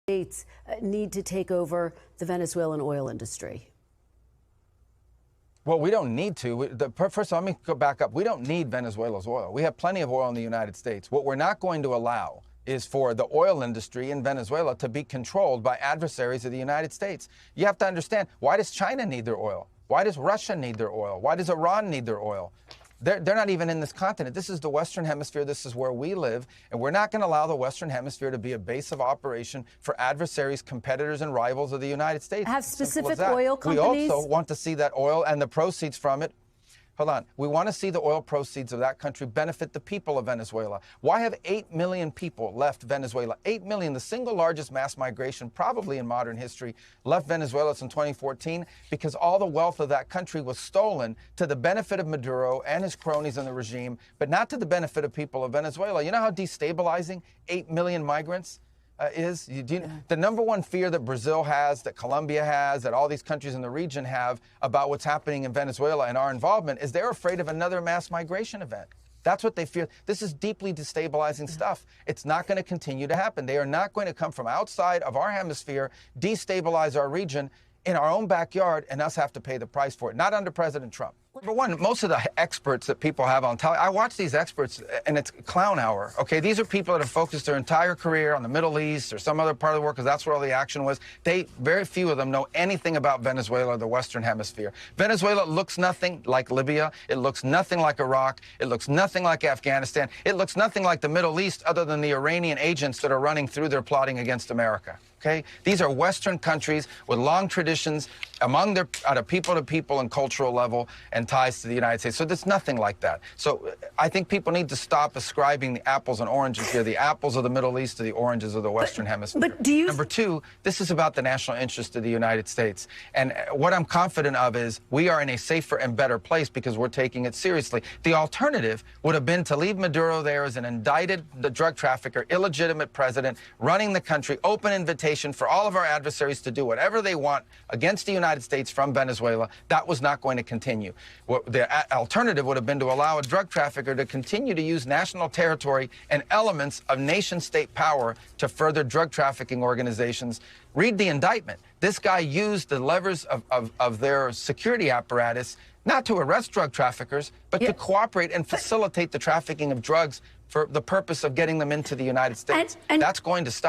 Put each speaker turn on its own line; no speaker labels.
States need to take over the Venezuelan oil industry?
Well, we don't need to. First of all, let me go back up. We don't need Venezuela's oil. We have plenty of oil in the United States. What we're not going to allow is for the oil industry in Venezuela to be controlled by adversaries of the United States. You have to understand, why does China need their oil? Why does Russia need their oil? Why does Iran need their oil? They're not even in this continent. This is the Western Hemisphere. This is where we live. And we're not going to allow the Western Hemisphere to be a base of operation for adversaries, competitors, and rivals of the United States.
Have specific oil companies?
We also want to see that oil and the proceeds from it. Hold on. We want to see the oil proceeds of that country benefit the people of Venezuela. Why have 8 million people left Venezuela? 8 million, the single largest mass migration probably in modern history, left Venezuela in 2014 because all the wealth of that country was stolen to the benefit of Maduro and his cronies in the regime, but not to the benefit of people of Venezuela. You know how destabilizing 8 million migrants is? The number one fear that Brazil has, that Colombia has, that all these countries in the region have about what's happening in Venezuela and our involvement is they're afraid of another mass migration event. That's what they fear. This is deeply destabilizing stuff. It's not going to continue to happen. They are not going to come from outside of our hemisphere, destabilize our region in our own backyard, and us have to pay the price for it. Not under President Trump. Number one, most of the experts that people have on television, I watch these experts, and it's clown hour, okay? These are people that have focused their entire career on the Middle East or some other part of the world because that's where all the action was. Very few of them know anything about Venezuela or the Western Hemisphere. Venezuela looks nothing like Libya. It looks nothing like Iraq. It looks nothing like Afghanistan. It looks nothing like the Middle East other than the Iranian agents that are running through there plotting against America. Okay? These are Western countries with long traditions among their, at a people-to-people and cultural level and ties to the United States. So there's nothing like that. So I think people need to stop ascribing the apples and oranges here, the apples of the Middle East to the oranges of the Western Hemisphere.
But do you...
Number two, this is about the national interest of the United States. And what I'm confident of is we are in a safer and better place because we're taking it seriously. The alternative would have been to leave Maduro there as an indicted drug trafficker, illegitimate president, running the country, open invitation for all of our adversaries to do whatever they want against the United States from Venezuela. That was not going to continue. The alternative would have been to allow a drug trafficker to continue to use national territory and elements of nation-state power to further drug trafficking organizations. Read the indictment. This guy used the levers of their security apparatus not to arrest drug traffickers, but to cooperate and facilitate the trafficking of drugs for the purpose of getting them into the United States. That's going to stop.